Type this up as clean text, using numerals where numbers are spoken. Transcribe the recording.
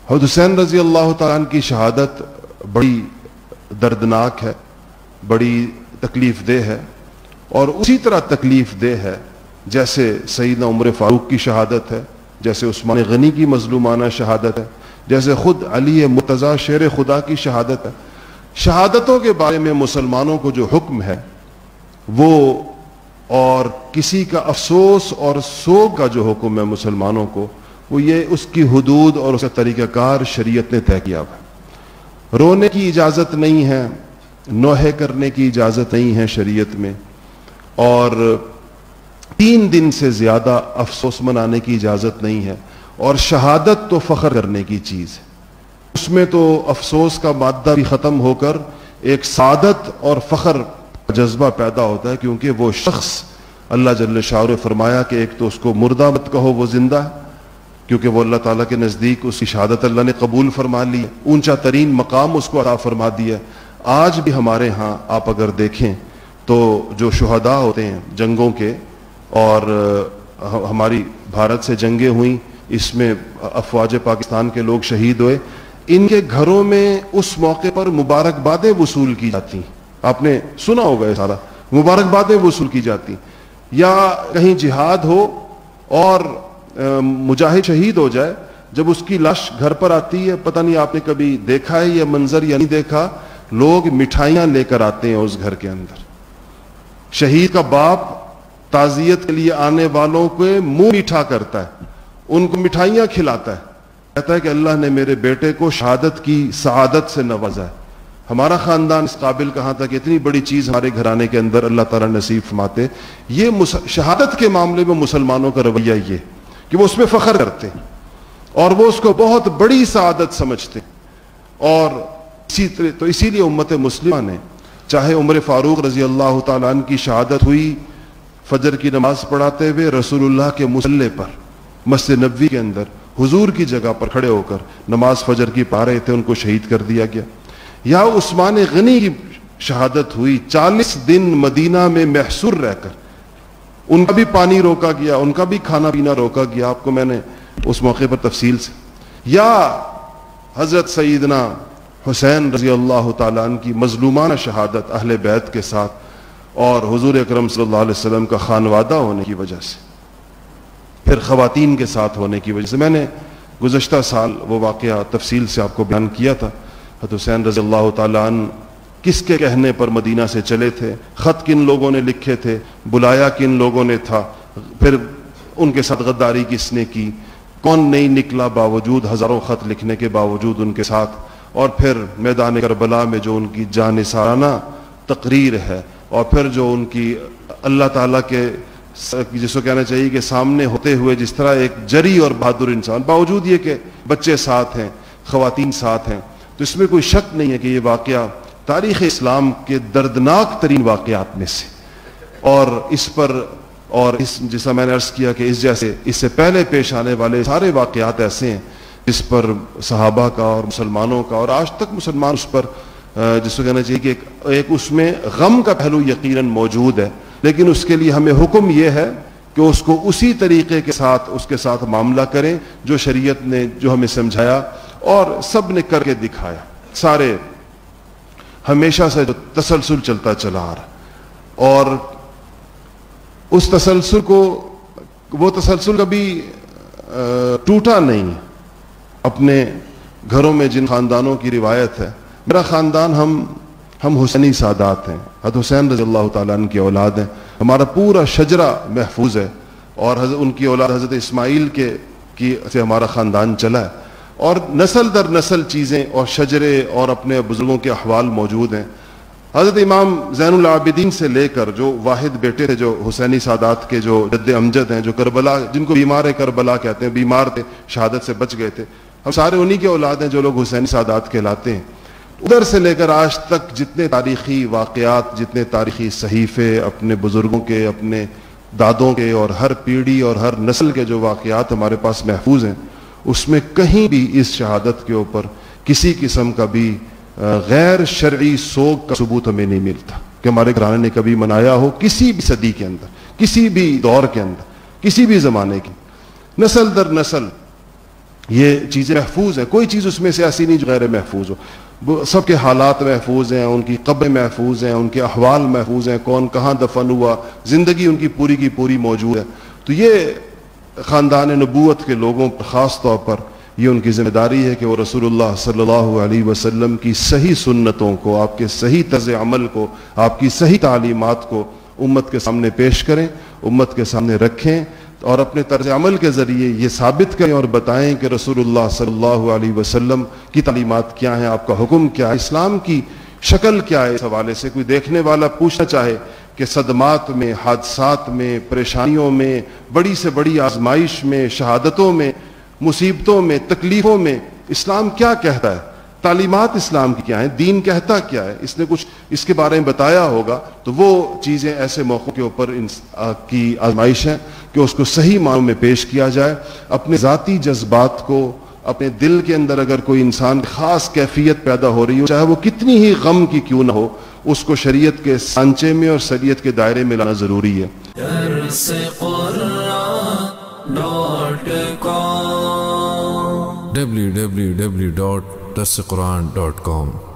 حضرت حسین رضی اللہ تعالیٰ عنہ کی شہادت بڑی دردناک ہے، بڑی تکلیف دہ ہے، اور اسی طرح تکلیف دہ ہے جیسے سیدنا عمر فاروق کی شہادت ہے، جیسے عثمان غنی کی مظلومانہ شہادت ہے، جیسے خود علی مرتضیٰ شیر خدا کی شہادت ہے۔ شہادتوں کے بارے میں مسلمانوں کو جو حکم ہے وہ، اور کسی کا افسوس اور سوگ کا جو حکم ہے مسلمانوں کو، وہ یہ اس کی حدود اور اس کا طریقہ کار شریعت نے طے کیا ہے۔ رونے کی اجازت نہیں ہے، نوحے کرنے کی اجازت نہیں ہے شریعت میں، اور 3 دن سے زیادہ افسوس منانے کی اجازت نہیں ہے۔ اور شہادت تو فخر کرنے کی چیز ہے، اس میں تو افسوس کا مادہ بھی ختم ہو کر ایک سعادت اور فخر کا جذبہ پیدا ہوتا ہے، کیونکہ وہ شخص اللہ جل شانہ نے فرمایا کہ ایک تو اس کو مردہ مت کہو، وہ زندہ ہے، کیونکہ وہ اللہ تعالیٰ کے نزدیک اس کی شہادت اللہ نے قبول فرما لی ہے، اونچا ترین مقام اس کو عطا فرما دیا ہے۔ آج بھی ہمارے ہاں آپ اگر دیکھیں تو جو شہداء ہوتے ہیں جنگوں کے، اور ہماری بھارت سے جنگیں ہوئیں، اس میں افواج پاکستان کے لوگ شہید ہوئے، ان کے گھروں میں اس موقع پر مبارکبادیں وصول کی جاتی ہیں۔ آپ نے سنا ہوگا یہ سارا، مبارکبادیں وصول کی جاتی ہیں، یا کہیں جہاد ہو اور مجاہد شہید ہو جائے، جب اس کی لاش گھر پر آتی ہے، پتہ نہیں آپ نے کبھی دیکھا ہے یہ منظر یا نہیں دیکھا، لوگ مٹھائیاں لے کر آتے ہیں اس گھر کے اندر۔ شہید کا باپ تعزیت کے لیے آنے والوں کو منہ میٹھا کرتا ہے، ان کو مٹھائیاں کھلاتا ہے، کہتا ہے کہ اللہ نے میرے بیٹے کو شہادت کی سعادت سے نوازا ہے۔ ہمارا خاندان اس قابل کہاں تھا کہ اتنی بڑی چیز ہمارے گھرانے کے اندر اللہ تعالیٰ نصیب فرماتے۔ یہ شہادت کے معاملے میں مسلمانوں کا رویہ یہ کہ وہ اس میں فخر کرتے ہیں اور وہ اس کو بہت بڑی سعادت سمجھتے ہیں۔ اور اسی لیے امت مسلمہ نے، چاہے عمر فاروق رضی اللہ تعالیٰ عنہ کی شہادت ہوئی فجر کی نماز پڑھاتے ہوئے رسول اللہ کے مصلی پر مسجد نبوی کے اندر حضور کی جگہ پر کھڑے ہو کر نماز فجر کی پڑھ رہے تھے، ان کو شہید کر دیا گیا، یا عثمان غنی کی شہادت ہوئی 40 دن مدینہ میں محصور رہ کر، ان کا بھی پانی روکا گیا، ان کا بھی کھانا پینا روکا گیا، آپ کو میں نے اس موقع پر تفصیل سے، یا حضرت سیدنا حسین رضی اللہ تعالیٰ عنہ کی مظلومانہ شہادت اہل بیت کے ساتھ اور حضور اکرم صلی اللہ علیہ وسلم کا خانوادہ ہونے کی وجہ سے، پھر خواتین کے ساتھ ہونے کی وجہ سے۔ میں نے گزشتہ سال وہ واقعہ تفصیل سے آپ کو بیان کیا تھا، حضرت حسین رضی اللہ تعالیٰ عنہ کس کے کہنے پر مدینہ سے چلے تھے، خط کن لوگوں نے لکھے تھے، بلایا کن لوگوں نے تھا، پھر ان کے ساتھ غداری کس نے کی، کون نہیں نکلا باوجود ہزاروں خط لکھنے کے باوجود ان کے ساتھ، اور پھر میدان کربلا میں جو ان کی جانثارانہ تقریر ہے، اور پھر جو ان کی اللہ تعالیٰ کے جس کو کہنا چاہیے کہ سامنے ہوتے ہوئے جس طرح ایک جری اور بہادر انسان، باوجود یہ کہ بچے ساتھ ہیں، خواتین ساتھ ہیں، تو اس میں کوئی شک نہیں ہے کہ یہ واقعہ تاریخ اسلام کے دردناک ترین واقعات میں سے، اور اس پر اور جیسا میں نے عرض کیا کہ اس سے پہلے پیش آنے والے سارے واقعات ایسے ہیں جس پر صحابہ کا اور مسلمانوں کا اور آج تک مسلمان اس پر جس کو کہنا چاہیے کہ ایک اس میں غم کا پہلو یقیناً موجود ہے، لیکن اس کے لیے ہمیں حکم یہ ہے کہ اس کو اسی طریقے کے ساتھ اس کے ساتھ معاملہ کریں جو شریعت نے جو ہمیں سمجھایا اور سب نے کر کے دکھایا، سارے ہمیشہ سے جو تسلسل چلتا چلا آ رہا، اور اس تسلسل کو وہ تسلسل کبھی ٹوٹا نہیں۔ اپنے گھروں میں جن خاندانوں کی روایت ہے، میرا خاندان ہم حسینی سادات ہیں، حضرت حسین رضی اللہ تعالیٰ عنہ کی اولاد ہیں، ہمارا پورا شجرہ محفوظ ہے، اور ان کی اولاد حضرت اسماعیل کی سے ہمارا خاندان چلا ہے، اور نسل در نسل چیزیں اور شجرے اور اپنے بزرگوں کے احوال موجود ہیں۔ حضرت امام زین العابدین سے لے کر جو واحد بیٹے تھے جو حسینی سادات کے جو جد امجد ہیں، جو کربلا جن کو بیمار کربلا کہتے ہیں، بیمار تھے، شہادت سے بچ گئے تھے، ہم سارے انہی کے اولاد ہیں جو لوگ حسینی سادات کہلاتے ہیں۔ ادھر سے لے کر آج تک جتنے تاریخی واقعات، جتنے تاریخی صحیفے اپنے بزرگوں کے، اپنے دادوں کے، اور ہر پیڑھی اور ہر نسل کے جو واقعات ہمارے پاس محفوظ ہیں، اس میں کہیں بھی اس شہادت کے اوپر کسی قسم کا بھی غیر شرعی سوگ کا ثبوت ہمیں نہیں ملتا کہ ہمارے گھرانے نے کبھی منایا ہو، کسی بھی صدی کے اندر، کسی بھی دور کے اندر، کسی بھی زمانے کی، نسل در نسل یہ چیزیں محفوظ ہیں، کوئی چیز اس میں سے ایسی نہیں جو غیر محفوظ ہو، سب کے حالات محفوظ ہیں، ان کی قبریں محفوظ ہیں، ان کے احوال محفوظ ہیں، کون کہاں دفن ہوا، زندگی ان کی پوری موجود ہے۔ تو یہ خاندان نبوت کے لوگوں پر خاص طور پر یہ ان کی ذمہ داری ہے کہ وہ رسول اللہ صلی اللہ علیہ وسلم کی صحیح سنتوں کو، آپ کے صحیح طرز عمل کو، آپ کی صحیح تعلیمات کو امت کے سامنے پیش کریں، امت کے سامنے رکھیں، اور اپنے طرز عمل کے ذریعے یہ ثابت کریں اور بتائیں کہ رسول اللہ صلی اللہ علیہ وسلم کی تعلیمات کیا ہیں، آپ کا حکم کیا ہے، اسلام کی شکل کیا ہے۔ اس حوالے سے کوئی دیکھنے والا پوچھنا چاہے کہ صدمات میں، حادثات میں، پریشانیوں میں، بڑی سے بڑی آزمائش میں، شہادتوں میں، مصیبتوں میں، تکلیفوں میں اسلام کیا کہتا ہے، تعلیمات اسلام کی کیا ہیں، دین کہتا کیا ہے، اس نے کچھ اس کے بارے میں بتایا ہوگا، تو وہ چیزیں ایسے موقعوں کے اوپر کی آزمائش ہے کہ اس کو صحیح معنوں میں پیش کیا جائے۔ اپنے ذاتی جذبات کو، اپنے دل کے اندر اگر کوئی انسان خاص کیفیت پیدا ہو رہی ہو، چاہے وہ کتنی ہی غم کی کیوں نہ ہو، اس کو شریعت کے سانچے میں اور شریعت کے دائرے میں لانا ضروری ہے۔ www.darsequran.com